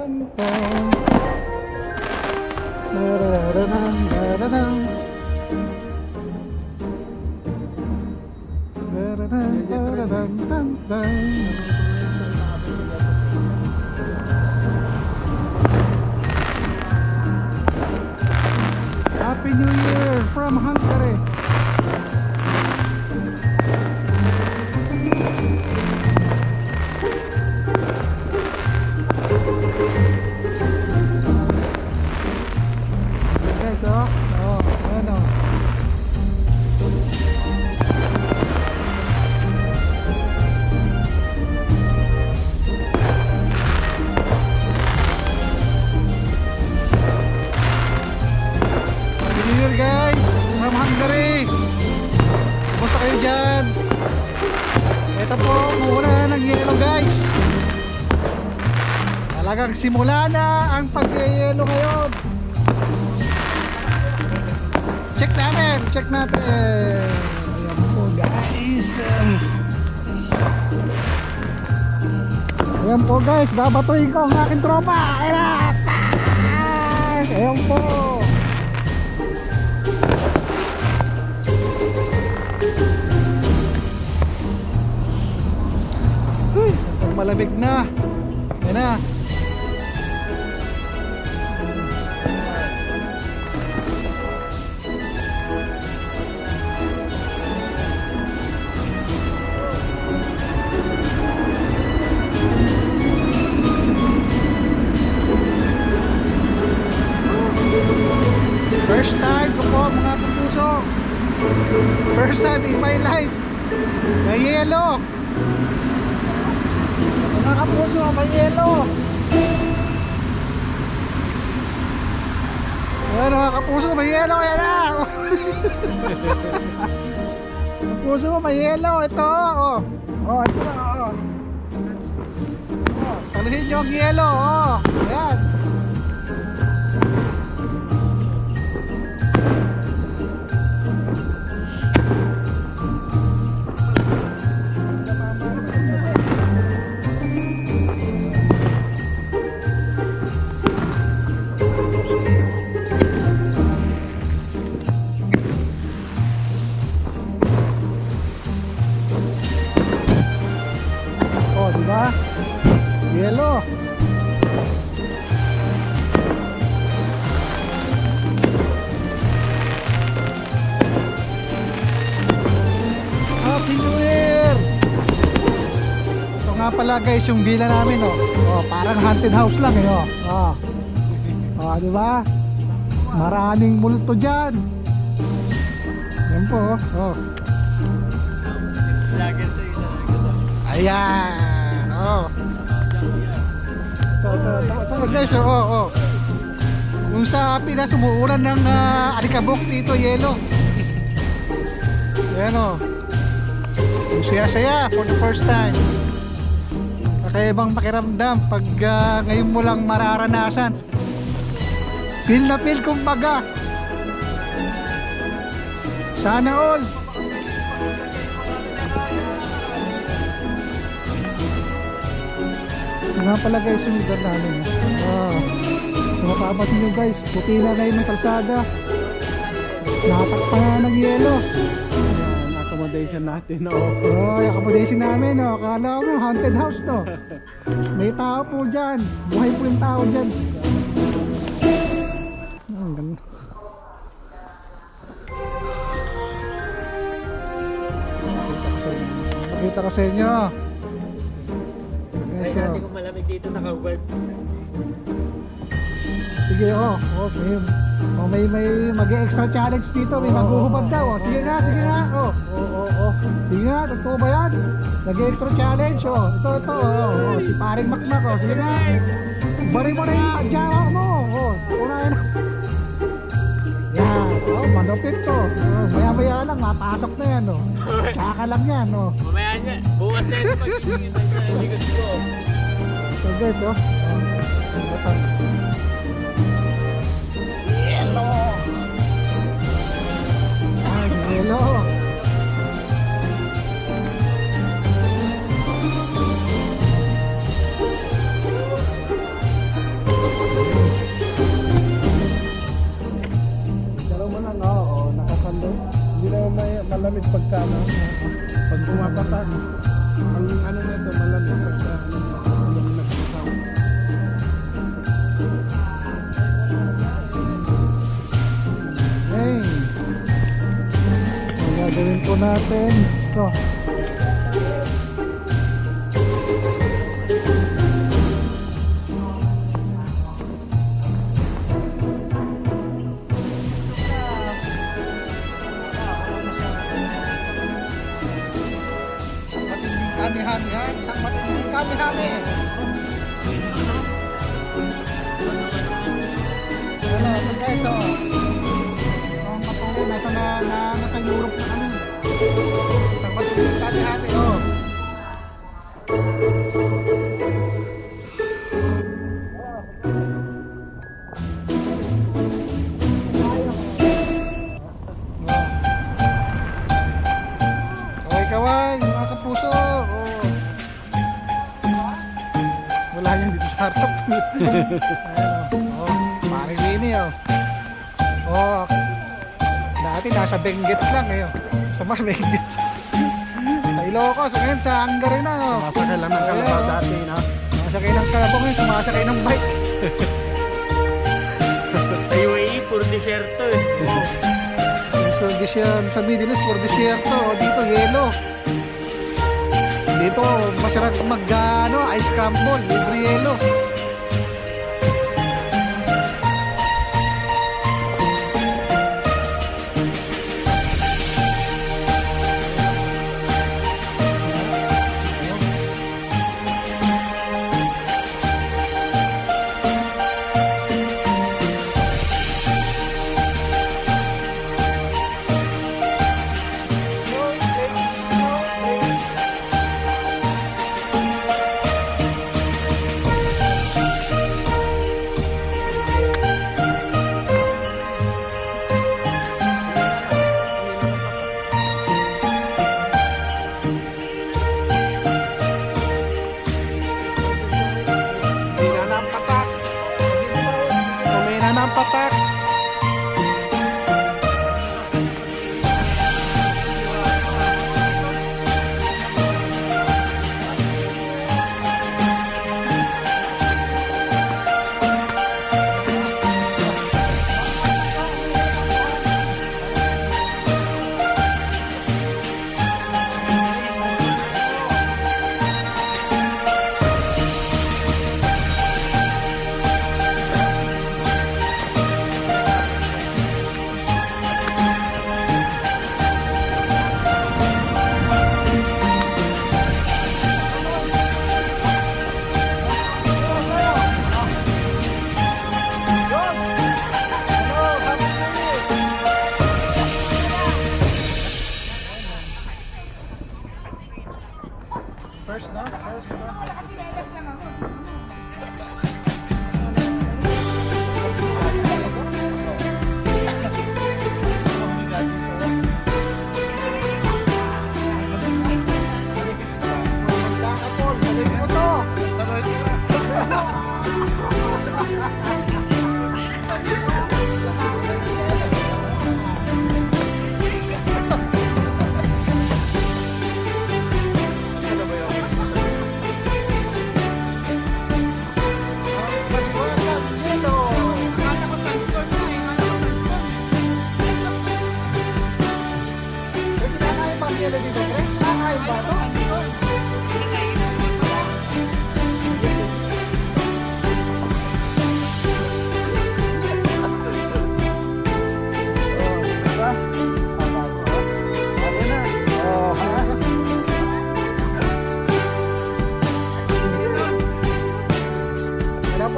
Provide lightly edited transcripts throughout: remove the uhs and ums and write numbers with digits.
Happy New Year from Hungary. Guys, ayan o. Happy New Year guys from Hungary. Kumusta kayo dyan? Ito po, muna ng yelo guys. Talagang simula na ang pag-yelo ngayon. Check natin. Ayan po guys. Ayan po guys, babatuin ko ang aking tropa. Ayan po. Malamig na. Ayan na. First time ko po mga kapuso. First time in my life na yelo. Mga kapuso, may yelo. Ayan mga kapuso, may yelo. Ayan na. Kapuso, may yelo. Ito. Ito na. Saluhin nyo ang yelo. Ayan. Diba? Yelo. Happy New Year. Ito nga pala guys yung villa namin parang haunted house lang diba? Maraming multo dyan. Yan po ayan. Ito guys, yung sa Pinas umuulan ng alikabok dito, yelo. Ayan yung saya-saya for the first time. Kakaibang pakiramdam pag ngayon mo lang mararanasan. Feel na feel kumbaga. Sana all. Nga pala guys yung lugar namin. Mapapansin nyo guys, puti na ngayon ng kalsada. Natakpan na ng yelo. Ayan, accommodation natin yung accommodation namin akala mo haunted house may tao po dyan. Buhay po yung tao dyan. Ang ganda. Pakita ko sa inyo. Ay, dati ko malamig dito naka-web. Sige may mag-extra challenge dito. May maghuhubad daw Sige nga Sige nga, totoo ba yan? Nag-extra challenge Ito si paring Makmak Sige nga, bari mo na yung pajama mo unahin na. Yan, manupit to maya lang, mapasok na yan tsaka lang yan Mamaya niya, bukas na yun pag-isingin sa likod ko. So guys yelo mo lang, oo, nakasando. Hindi naman malamig pagka, ano, pag pumapatak. Ang ano nito, malamig pagka, ano, nagsisaw. Hey. Ang gagawin po natin. Ito. Kami-hami ha, isang matinding kami-hami. Ano, ito guys, oh. Ang patuloy, nasa Europe na kami. Isang matinding kami-hami, oh. Kaway-kaway, mga kapuso. Oh. Wala yan dito sa harap. Ayan, oh. Paring Lini, oh. Oh. Dati nasa Benguet lang, eh. Oh. Sa mas Benguet. Sa Ilocos, ngayon sa Hungary na, oh. Sumasakay lang ng kalabaw Ayan, dati, no? sumasakay ng kalabong ngayon, sumasakay ng bike. Sa UAE, puro desierto eh. So, sa Middle East, for desierto. Dito, yelo. Dito, masarap ice crumble, libre yelo. Kumina ng patak. First na.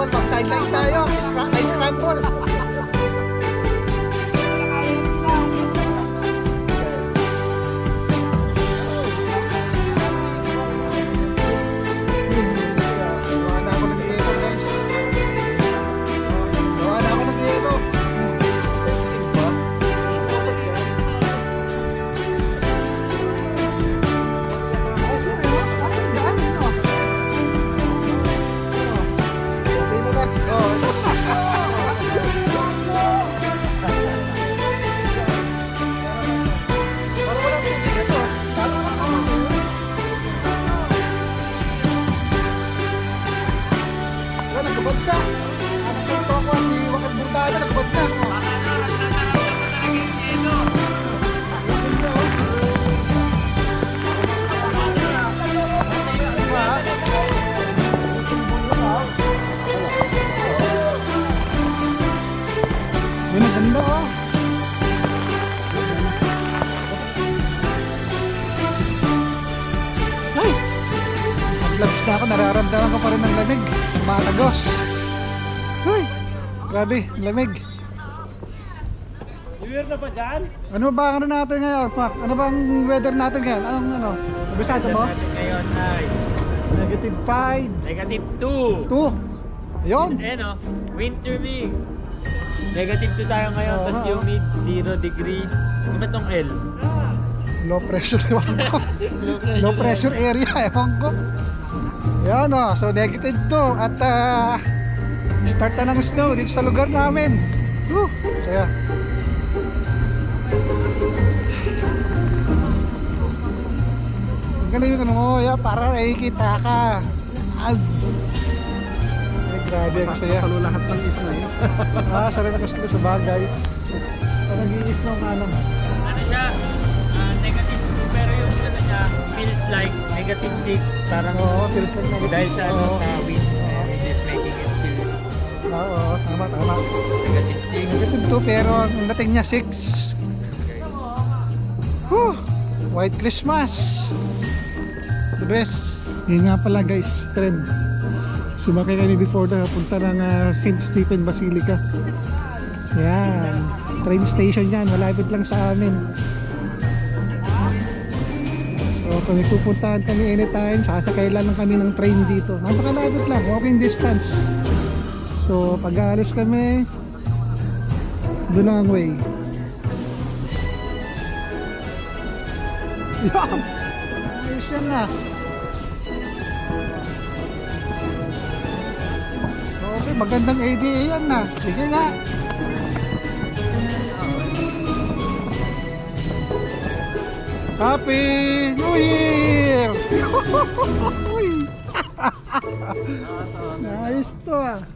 Mag-sideline tayo, ice scramble. nag-gloves na ako, nararamdaman ko pa rin ang lamig. Malagos. Uy, grabe, lamig. New Year na ba dyan? Ano ba ang ano natin ngayon, Pak? Ano bang weather natin ngayon? Anong ano? Abisado mo? Natin ngayon ay Negative 5, negative 2. 2. Ayun. Ayan o, winter mix. Negative 2 tayo ngayon, Oo, tapos oo. humid 0 degree. Ano ba tong L? Low pressure, ewan ko. Low pressure area, ewan ko. Yan o, so negative 2. At start na ng snow dito sa lugar namin. Woo, saya. Ang galing yung ano mo, ya, para nakikita ka. Ay, grabe, ang saya. Salo lahat ng isna eh. Sarap na gusto sa bagay. Parang nag-i-snow nga lang. Ano siya? Negative 2, pero yung ano niya, feels like negative 6. Parang Oo, feels like negative. dahil sa, ano, Oo. sa wind, it is making it feel Oo, tama. negative 6. Negative 2 pero ang dating niya 6. Whew! White Christmas! The best! Yun nga pala guys, trend. Sumakay kami before na punta ng St. Stephen Basilica. Yan. Train station yan, malapit lang sa amin. So kung pupuntahan kami anytime, sasakay lang kami ng train dito. Napakalapit lang, walking distance. So pag aalis kami, doon lang ang way. Yan! Ayos yan na. Okay, magandang ADA yan na. Sige nga. Happy New Year! Uy! Nice to ah.